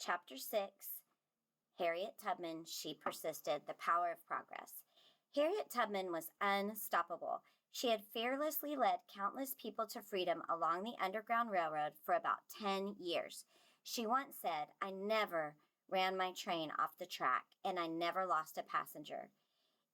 Chapter 6, Harriet Tubman, She Persisted, The Power of Progress. Harriet Tubman was unstoppable. She had fearlessly led countless people to freedom along the Underground Railroad for about 10 years. She once said, "I never ran my train off the track, and I never lost a passenger."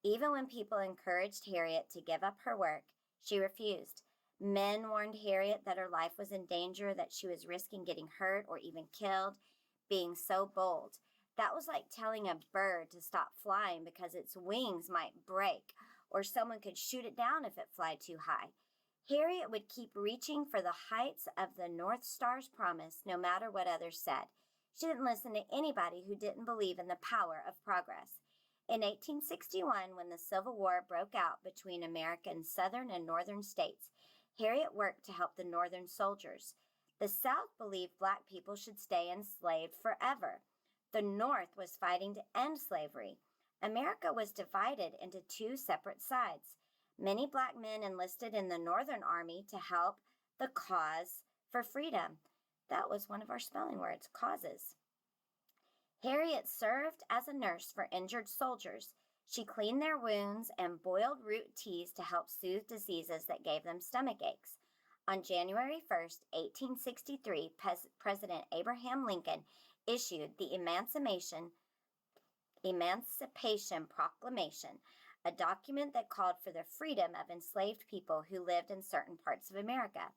Even when people encouraged Harriet to give up her work, she refused. Men warned Harriet that her life was in danger, that she was risking getting hurt or even killed, being so bold. That was like telling a bird to stop flying because its wings might break, or someone could shoot it down if it flew too high. Harriet would keep reaching for the heights of the North Star's promise, no matter what others said. She didn't listen to anybody who didn't believe in the power of progress. In 1861, when the Civil War broke out between America's southern and northern states, Harriet worked to help the northern soldiers. The South believed black people should stay enslaved forever. The North was fighting to end slavery. America was divided into two separate sides. Many black men enlisted in the Northern Army to help the cause for freedom. That was one of our spelling words, causes. Harriet served as a nurse for injured soldiers. She cleaned their wounds and boiled root teas to help soothe diseases that gave them stomach aches. On January 1st, 1863, President Abraham Lincoln issued the Emancipation Proclamation, a document that called for the freedom of enslaved people who lived in certain parts of America.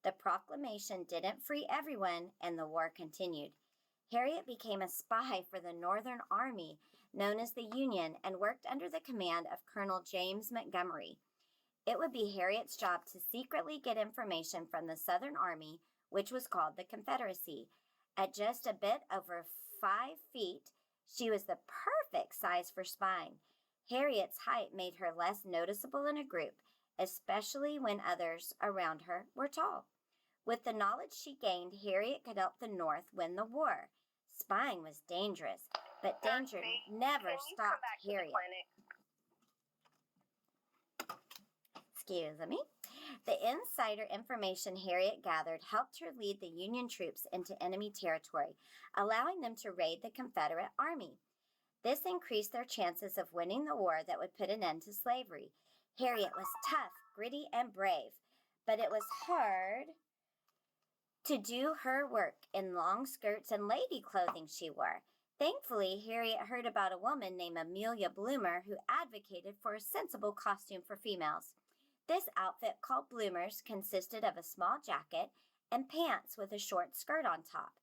The proclamation didn't free everyone, and the war continued. Harriet became a spy for the Northern Army, known as the Union, and worked under the command of Colonel James Montgomery. It would be Harriet's job to secretly get information from the Southern Army, which was called the Confederacy. At just a bit over 5 feet, she was the perfect size for spying. Harriet's height made her less noticeable in a group, especially when others around her were tall. With the knowledge she gained, Harriet could help the North win the war. Spying was dangerous, but danger never stopped Harriet. Excuse me. The insider information Harriet gathered helped her lead the Union troops into enemy territory, allowing them to raid the Confederate Army. This increased their chances of winning the war that would put an end to slavery. Harriet was tough, gritty, and brave, but it was hard to do her work in long skirts and lady clothing she wore. Thankfully, Harriet heard about a woman named Amelia Bloomer who advocated for a sensible costume for females. This outfit, called bloomers, consisted of a small jacket and pants with a short skirt on top.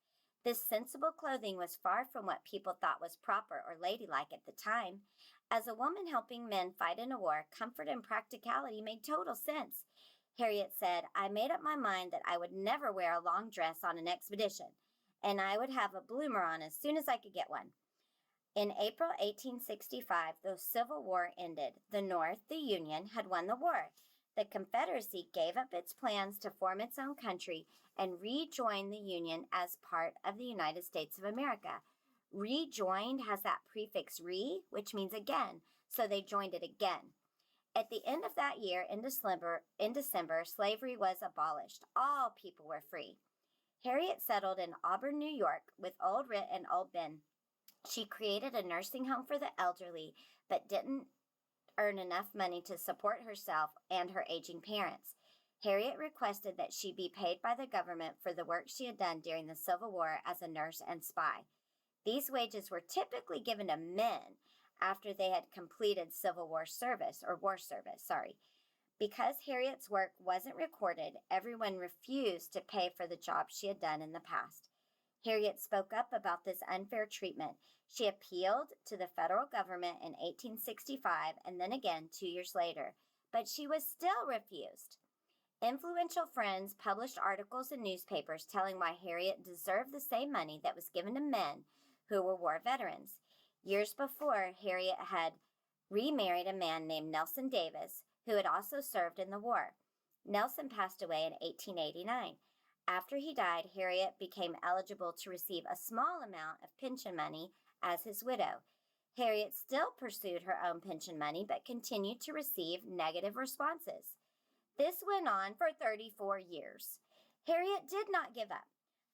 This sensible clothing was far from what people thought was proper or ladylike at the time. As a woman helping men fight in a war, comfort and practicality made total sense. Harriet said, "I made up my mind that I would never wear a long dress on an expedition, and I would have a bloomer on as soon as I could get one." In April 1865, the Civil War ended. The North, the Union, had won the war. The Confederacy gave up its plans to form its own country and rejoined the Union as part of the United States of America. Rejoined has that prefix re, which means again, so they joined it again. At the end of that year, in December, slavery was abolished. All people were free. Harriet settled in Auburn, New York, with Old Rit and Old Ben. She created a nursing home for the elderly, but didn't earn enough money to support herself and her aging parents. Harriet requested that she be paid by the government for the work she had done during the Civil War as a nurse and spy. These wages were typically given to men after they had completed Civil War service. Because Harriet's work wasn't recorded, everyone refused to pay for the job she had done in the past. Harriet spoke up about this unfair treatment. She appealed to the federal government in 1865 and then again 2 years later, but she was still refused. Influential friends published articles in newspapers telling why Harriet deserved the same money that was given to men who were war veterans. Years before, Harriet had remarried a man named Nelson Davis, who had also served in the war. Nelson passed away in 1889. After he died, Harriet became eligible to receive a small amount of pension money as his widow. Harriet still pursued her own pension money, but continued to receive negative responses. This went on for 34 years. Harriet did not give up.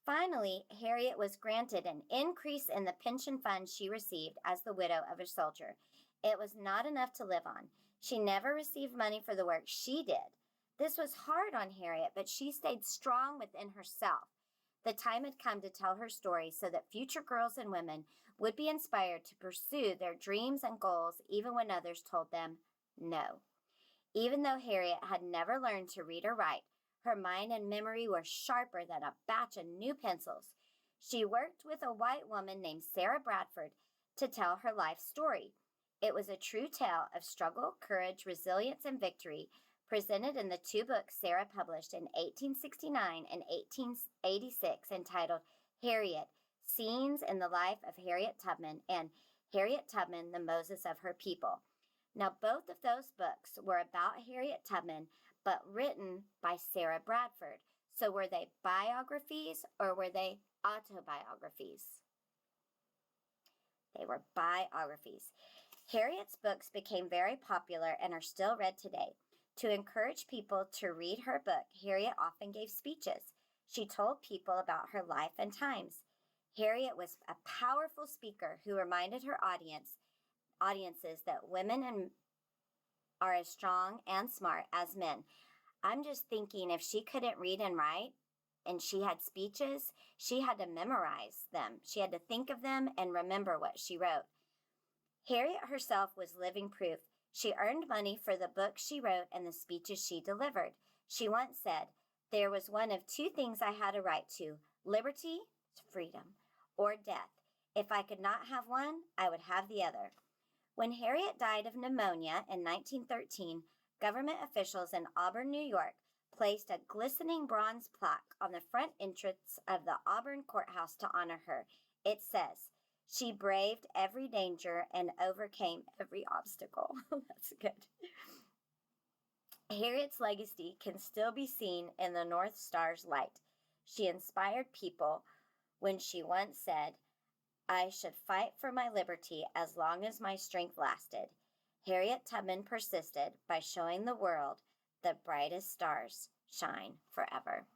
Finally, Harriet was granted an increase in the pension fund she received as the widow of a soldier. It was not enough to live on. She never received money for the work she did. This was hard on Harriet, but she stayed strong within herself. The time had come to tell her story so that future girls and women would be inspired to pursue their dreams and goals even when others told them no. Even though Harriet had never learned to read or write, her mind and memory were sharper than a batch of new pencils. She worked with a white woman named Sarah Bradford to tell her life story. It was a true tale of struggle, courage, resilience, and victory, presented in the two books Sarah published in 1869 and 1886 entitled Harriet, Scenes in the Life of Harriet Tubman, and Harriet Tubman, the Moses of Her People. Now, both of those books were about Harriet Tubman, but written by Sarah Bradford. So were they biographies or were they autobiographies? They were biographies. Harriet's books became very popular and are still read today. To encourage people to read her book, Harriet often gave speeches. She told people about her life and times. Harriet was a powerful speaker who reminded her audiences that women are as strong and smart as men. I'm just thinking if she couldn't read and write and she had speeches, she had to memorize them. She had to think of them and remember what she wrote. Harriet herself was living proof. She earned money for the books she wrote and the speeches she delivered. She once said, "There was one of two things I had a right to, liberty, freedom, or death. If I could not have one, I would have the other." When Harriet died of pneumonia in 1913, government officials in Auburn, New York, placed a glistening bronze plaque on the front entrance of the Auburn courthouse to honor her. It says, "She braved every danger and overcame every obstacle." That's good. Harriet's legacy can still be seen in the North Star's light. She inspired people when she once said, "I should fight for my liberty as long as my strength lasted." Harriet Tubman persisted by showing the world the brightest stars shine forever.